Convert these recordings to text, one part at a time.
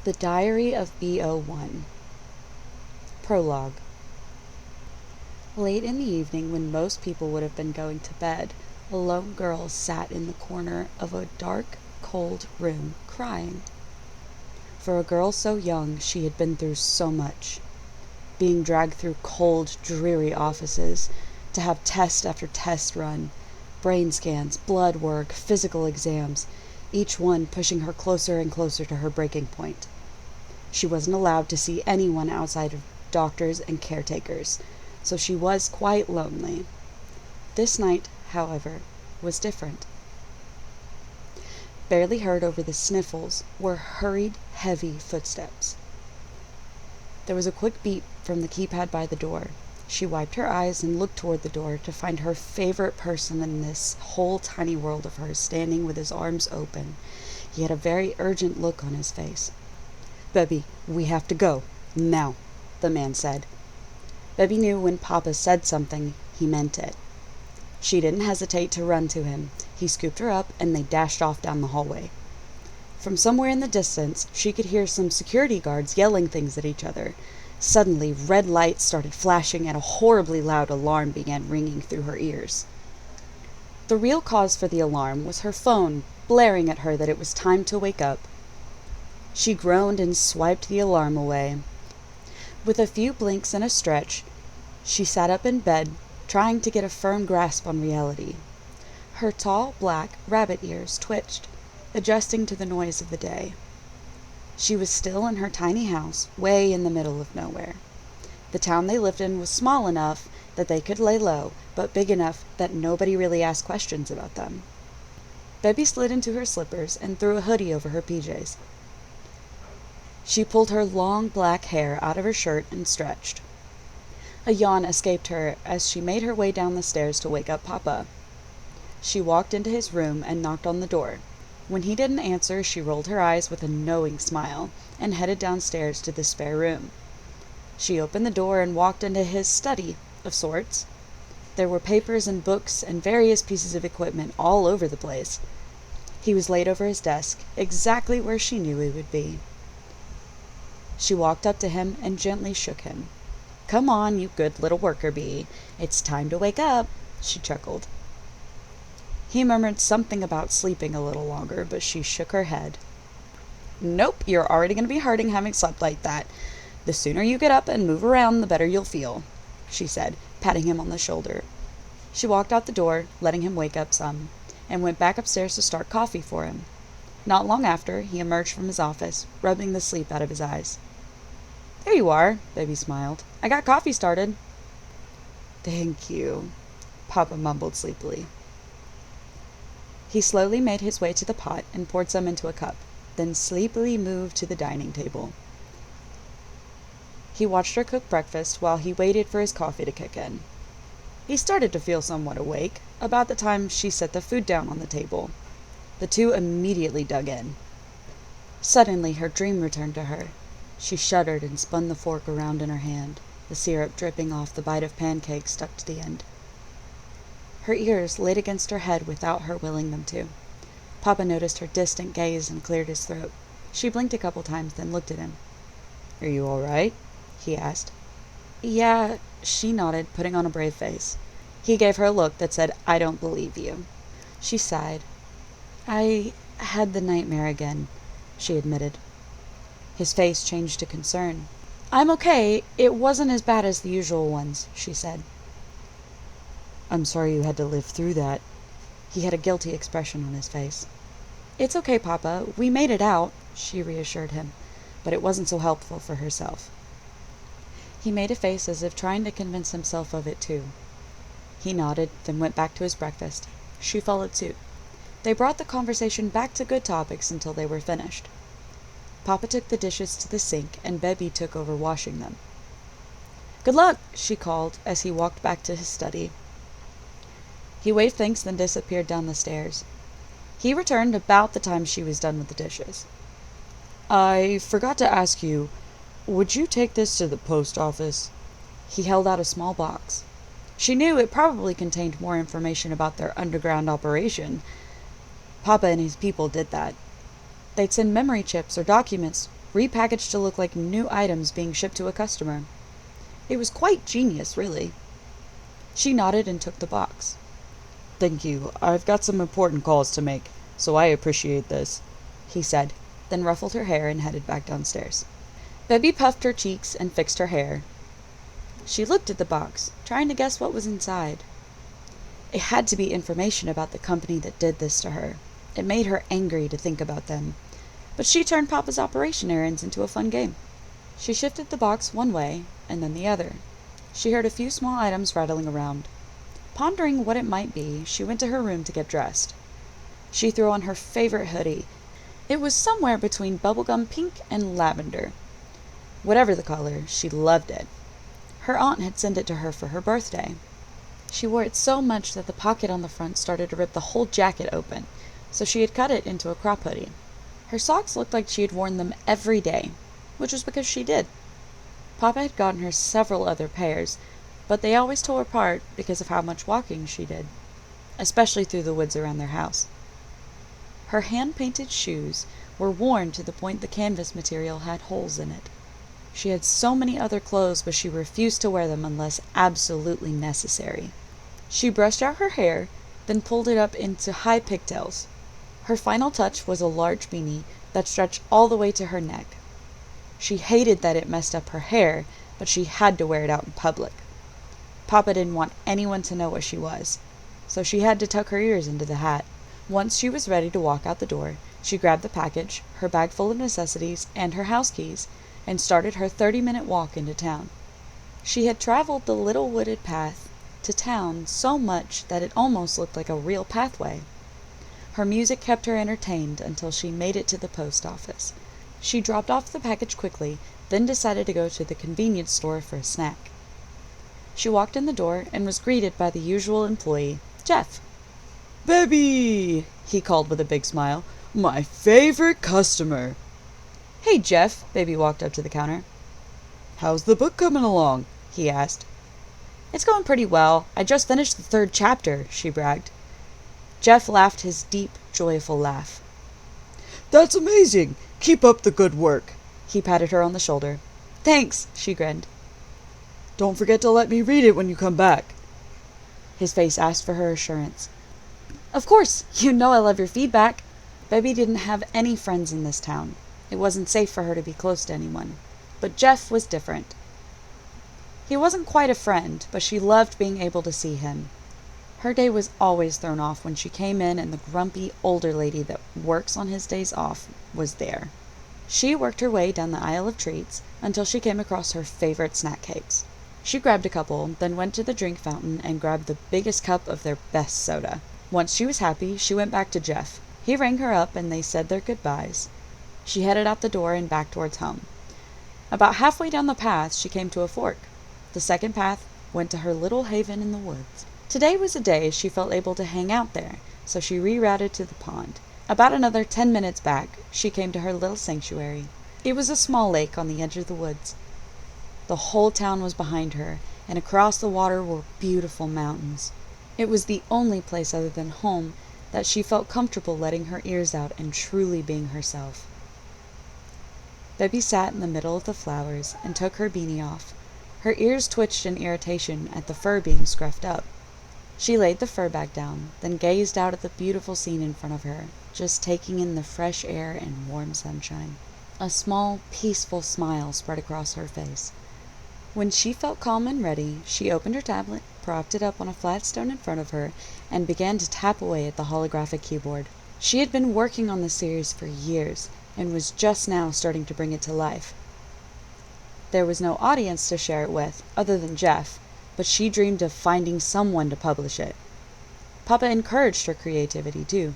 The Diary of B-01. Prologue. Late in the evening, when most people would have been going to bed, a lone girl sat in the corner of a dark, cold room, crying. For a girl so young, she had been through so much. Being dragged through cold, dreary offices, to have test after test run, brain scans, blood work, physical exams, each one pushing her closer and closer to her breaking point. She wasn't allowed to see anyone outside of doctors and caretakers, so she was quite lonely. This night, however, was different. Barely heard over the sniffles were hurried, heavy footsteps. There was a quick beep from the keypad by the door. She wiped her eyes and looked toward the door to find her favorite person in this whole tiny world of hers standing with his arms open. He had a very urgent look on his face. "Bebby, we have to go. Now," the man said. Bebby knew when Papa said something, he meant it. She didn't hesitate to run to him. He scooped her up, and they dashed off down the hallway. From somewhere in the distance, she could hear some security guards yelling things at each other. Suddenly, red lights started flashing, and a horribly loud alarm began ringing through her ears. The real cause for the alarm was her phone, blaring at her that it was time to wake up. She groaned and swiped the alarm away. With a few blinks and a stretch, she sat up in bed, trying to get a firm grasp on reality. Her tall, black rabbit ears twitched, adjusting to the noise of the day. She was still in her tiny house, way in the middle of nowhere. The town they lived in was small enough that they could lay low, but big enough that nobody really asked questions about them. Bebby slid into her slippers and threw a hoodie over her PJs. She pulled her long black hair out of her shirt and stretched. A yawn escaped her as she made her way down the stairs to wake up Papa. She walked into his room and knocked on the door. When he didn't answer, she rolled her eyes with a knowing smile and headed downstairs to the spare room. She opened the door and walked into his study, of sorts. There were papers and books and various pieces of equipment all over the place. He was laid over his desk, exactly where she knew he would be. She walked up to him and gently shook him. "Come on, you good little worker bee. It's time to wake up," she chuckled. He murmured something about sleeping a little longer, but she shook her head. "Nope, you're already going to be hurting having slept like that. The sooner you get up and move around, the better you'll feel," she said, patting him on the shoulder. She walked out the door, letting him wake up some, and went back upstairs to start coffee for him. Not long after, he emerged from his office, rubbing the sleep out of his eyes. "There you are," Baby smiled. "I got coffee started." "Thank you," Papa mumbled sleepily. He slowly made his way to the pot and poured some into a cup, then sleepily moved to the dining table. He watched her cook breakfast while he waited for his coffee to kick in. He started to feel somewhat awake, about the time she set the food down on the table. The two immediately dug in. Suddenly her dream returned to her. She shuddered and spun the fork around in her hand, the syrup dripping off the bite of pancake stuck to the end. Her ears laid against her head without her willing them to. Papa noticed her distant gaze and cleared his throat. She blinked a couple times, then looked at him. "Are you all right?" he asked. "Yeah," she nodded, putting on a brave face. He gave her a look that said, "I don't believe you." She sighed. "I had the nightmare again," she admitted. His face changed to concern. "I'm okay. It wasn't as bad as the usual ones," she said. "I'm sorry you had to live through that." He had a guilty expression on his face. "It's okay, Papa. We made it out," she reassured him, but it wasn't so helpful for herself. He made a face as if trying to convince himself of it too. He nodded, then went back to his breakfast. She followed suit. They brought the conversation back to good topics until they were finished. Papa took the dishes to the sink, and Bebby took over washing them. "Good luck," she called as he walked back to his study. He waved thanks, then disappeared down the stairs. He returned about the time she was done with the dishes. "I forgot to ask you, would you take this to the post office?" He held out a small box. She knew it probably contained more information about their underground operation. Papa and his people did that. They'd send memory chips or documents repackaged to look like new items being shipped to a customer. It was quite genius, really. She nodded and took the box. "Thank you. I've got some important calls to make, so I appreciate this," he said, then ruffled her hair and headed back downstairs. Bebby puffed her cheeks and fixed her hair. She looked at the box, trying to guess what was inside. It had to be information about the company that did this to her. It made her angry to think about them. But she turned Papa's operation errands into a fun game. She shifted the box one way and then the other. She heard a few small items rattling around. Pondering what it might be, she went to her room to get dressed. She threw on her favorite hoodie. It was somewhere between bubblegum pink and lavender. Whatever the color, she loved it. Her aunt had sent it to her for her birthday. She wore it so much that the pocket on the front started to rip the whole jacket open, so she had cut it into a crop hoodie. Her socks looked like she had worn them every day, which was because she did. Papa had gotten her several other pairs, but they always tore apart because of how much walking she did, especially through the woods around their house. Her hand-painted shoes were worn to the point the canvas material had holes in it. She had so many other clothes, but she refused to wear them unless absolutely necessary. She brushed out her hair, then pulled it up into high pigtails. Her final touch was a large beanie that stretched all the way to her neck. She hated that it messed up her hair, but she had to wear it out in public. Papa didn't want anyone to know what she was, so she had to tuck her ears into the hat. Once she was ready to walk out the door, she grabbed the package, her bag full of necessities, and her house keys, and started her 30-minute walk into town. She had traveled the little wooded path to town so much that it almost looked like a real pathway. Her music kept her entertained until she made it to the post office. She dropped off the package quickly, then decided to go to the convenience store for a snack. She walked in the door and was greeted by the usual employee, Jeff. "Bebby!" he called with a big smile. "My favorite customer." "Hey, Jeff." Baby walked up to the counter. "How's the book coming along?" he asked. "It's going pretty well. I just finished the 3rd chapter," she bragged. Jeff laughed his deep, joyful laugh. "That's amazing! Keep up the good work." He patted her on the shoulder. "Thanks," she grinned. "Don't forget to let me read it when you come back." His face asked for her assurance. "Of course. You know I love your feedback." Bebby didn't have any friends in this town. It wasn't safe for her to be close to anyone. But Jeff was different. He wasn't quite a friend, but she loved being able to see him. Her day was always thrown off when she came in and the grumpy older lady that works on his days off was there. She worked her way down the aisle of treats until she came across her favorite snack cakes. She grabbed a couple, then went to the drink fountain and grabbed the biggest cup of their best soda. Once she was happy, she went back to Jeff. He rang her up and they said their goodbyes. She headed out the door and back towards home. About halfway down the path, she came to a fork. The second path went to her little haven in the woods. Today was a day she felt able to hang out there, so she rerouted to the pond. About another 10 minutes back, she came to her little sanctuary. It was a small lake on the edge of the woods. The whole town was behind her, and across the water were beautiful mountains. It was the only place other than home that she felt comfortable letting her ears out and truly being herself. Bebby sat in the middle of the flowers and took her beanie off. Her ears twitched in irritation at the fur being scruffed up. She laid the fur back down, then gazed out at the beautiful scene in front of her, just taking in the fresh air and warm sunshine. A small, peaceful smile spread across her face. When she felt calm and ready, she opened her tablet, propped it up on a flat stone in front of her, and began to tap away at the holographic keyboard. She had been working on the series for years, and was just now starting to bring it to life. There was no audience to share it with, other than Jeff, but she dreamed of finding someone to publish it. Papa encouraged her creativity, too.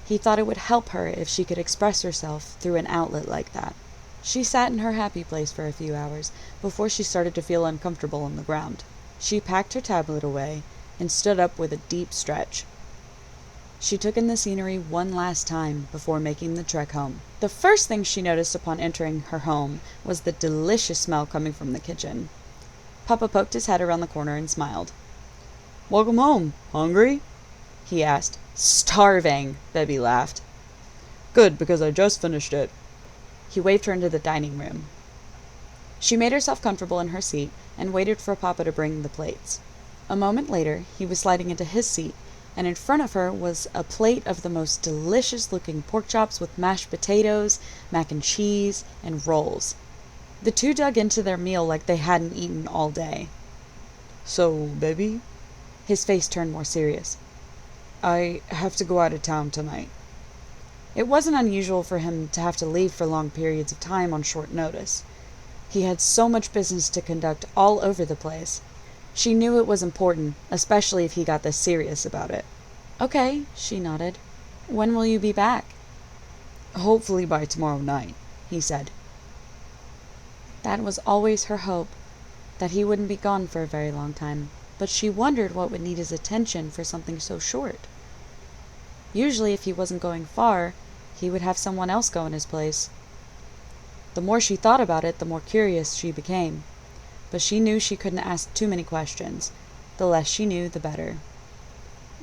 He thought it would help her if she could express herself through an outlet like that. She sat in her happy place for a few hours before she started to feel uncomfortable on the ground. She packed her tablet away and stood up with a deep stretch. She took in the scenery one last time before making the trek home. The first thing she noticed upon entering her home was the delicious smell coming from the kitchen. Papa poked his head around the corner and smiled. "Welcome home. Hungry?" he asked. "Starving," Bebby laughed. "Good, because I just finished it." He waved her into the dining room. She made herself comfortable in her seat and waited for Papa to bring the plates. A moment later, he was sliding into his seat, and in front of her was a plate of the most delicious-looking pork chops with mashed potatoes, mac and cheese, and rolls. The two dug into their meal like they hadn't eaten all day. "So, baby?" His face turned more serious. "I have to go out of town tonight." It wasn't unusual for him to have to leave for long periods of time on short notice. He had so much business to conduct all over the place. She knew it was important, especially if he got this serious about it. "Okay," she nodded. "When will you be back?" "Hopefully by tomorrow night," he said. That was always her hope, that he wouldn't be gone for a very long time, but she wondered what would need his attention for something so short. Usually, if he wasn't going far, he would have someone else go in his place. The more she thought about it, the more curious she became. But she knew she couldn't ask too many questions. The less she knew, the better.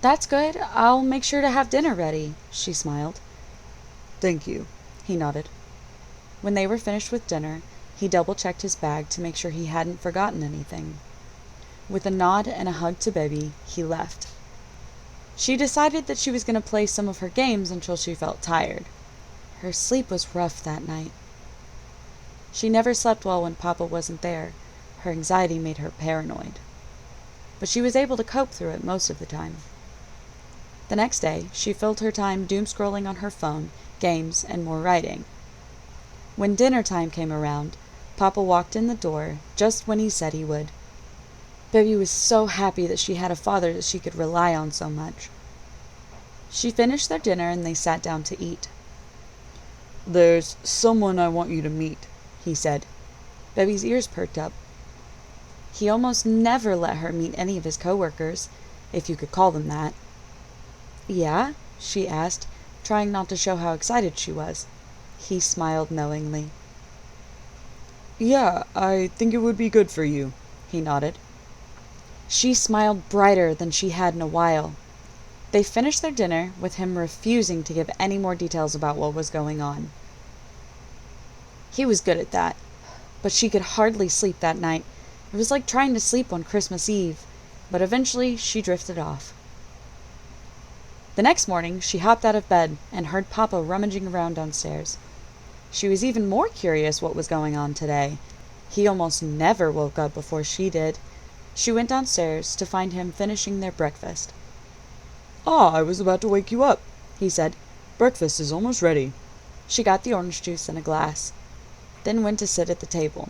"That's good. I'll make sure to have dinner ready," she smiled. "Thank you," he nodded. When they were finished with dinner, he double-checked his bag to make sure he hadn't forgotten anything. With a nod and a hug to Baby, he left. She decided that she was going to play some of her games until she felt tired. Her sleep was rough that night. She never slept well when Papa wasn't there. Her anxiety made her paranoid. But she was able to cope through it most of the time. The next day, she filled her time doom-scrolling on her phone, games, and more writing. When dinner time came around, Papa walked in the door just when he said he would. Baby was so happy that she had a father that she could rely on so much. She finished their dinner and they sat down to eat. "There's someone I want you to meet," he said. Baby's ears perked up. He almost never let her meet any of his coworkers, if you could call them that. "Yeah?" she asked, trying not to show how excited she was. He smiled knowingly. "Yeah, I think it would be good for you," he nodded. She smiled brighter than she had in a while. They finished their dinner, with him refusing to give any more details about what was going on. He was good at that, but she could hardly sleep that night. It was like trying to sleep on Christmas Eve, but eventually she drifted off. The next morning, she hopped out of bed and heard Papa rummaging around downstairs. She was even more curious what was going on today. He almost never woke up before she did. She went downstairs to find him finishing their breakfast. "Ah, I was about to wake you up," he said. "Breakfast is almost ready." She got the orange juice in a glass, then went to sit at the table.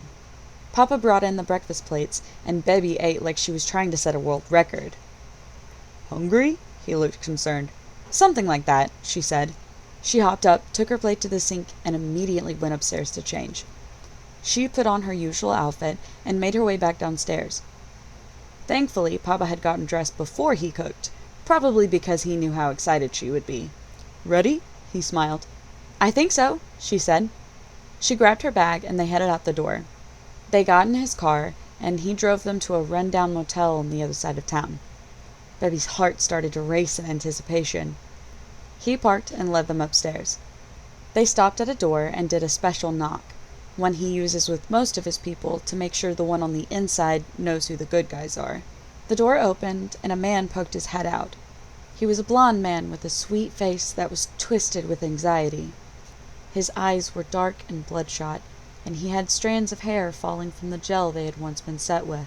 Papa brought in the breakfast plates, and Baby ate like she was trying to set a world record. "Hungry?" He looked concerned. "Something like that," she said. She hopped up, took her plate to the sink, and immediately went upstairs to change. She put on her usual outfit and made her way back downstairs. Thankfully, Papa had gotten dressed before he cooked, probably because he knew how excited she would be. "Ready?" He smiled. "I think so," she said. She grabbed her bag and they headed out the door. They got in his car, and he drove them to a run-down motel on the other side of town. Baby's heart started to race in anticipation. He parked and led them upstairs. They stopped at a door and did a special knock, one he uses with most of his people to make sure the one on the inside knows who the good guys are. The door opened and a man poked his head out. He was a blond man with a sweet face that was twisted with anxiety. His eyes were dark and bloodshot, and he had strands of hair falling from the gel they had once been set with.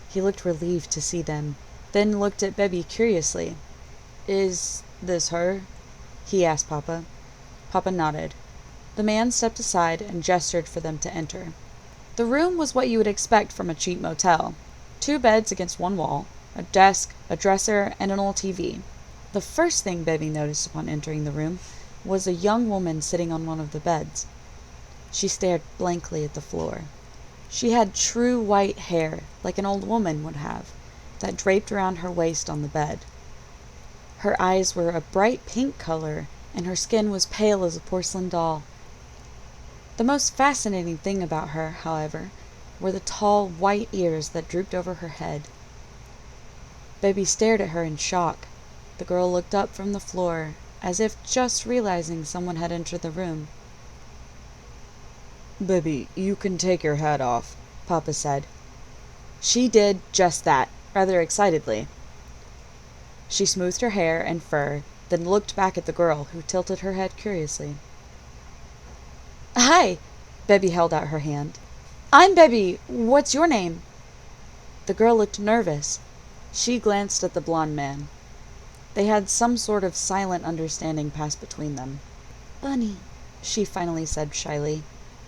He looked relieved to see them, then looked at Baby curiously. "Is this her?" he asked Papa. Papa nodded. The man stepped aside and gestured for them to enter. The room was what you would expect from a cheap motel. 2 beds against one wall, a desk, a dresser, and an old TV. The first thing Baby noticed upon entering the room was a young woman sitting on one of the beds. She stared blankly at the floor. She had true white hair, like an old woman would have, that draped around her waist on the bed. Her eyes were a bright pink color, and her skin was pale as a porcelain doll. The most fascinating thing about her, however, were the tall, white ears that drooped over her head. Baby stared at her in shock. The girl looked up from the floor, as if just realizing someone had entered the room. Baby, you can take your hat off, Papa said. She did just that, rather excitedly. She smoothed her hair and fur, then looked back at the girl, who tilted her head curiously. Hi! Bebby held out her hand. I'm Bebby. What's your name? The girl looked nervous. She glanced at the blond man. They had some sort of silent understanding pass between them. Bunny, she finally said shyly,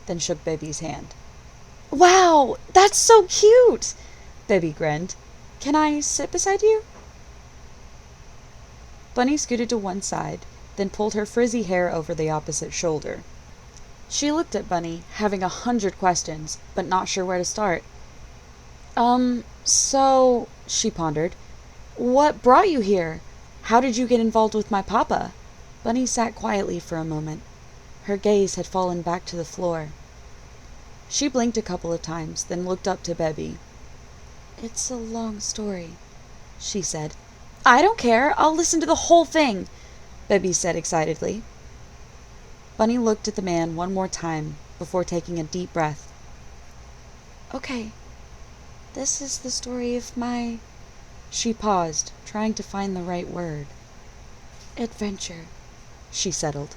then shook Bebby's hand. Wow, that's so cute! Bebby grinned. Can I sit beside you? Bunny scooted to one side, then pulled her frizzy hair over the opposite shoulder. She looked at Bunny, having 100 questions, but not sure where to start. So, she pondered, what brought you here? How did you get involved with my papa? Bunny sat quietly for a moment. Her gaze had fallen back to the floor. She blinked a couple of times, then looked up to Bebby. It's a long story, she said. I don't care. I'll listen to the whole thing, Bebby said excitedly. Bunny looked at the man one more time before taking a deep breath. Okay, this is the story of my... She paused, trying to find the right word. Adventure, she settled.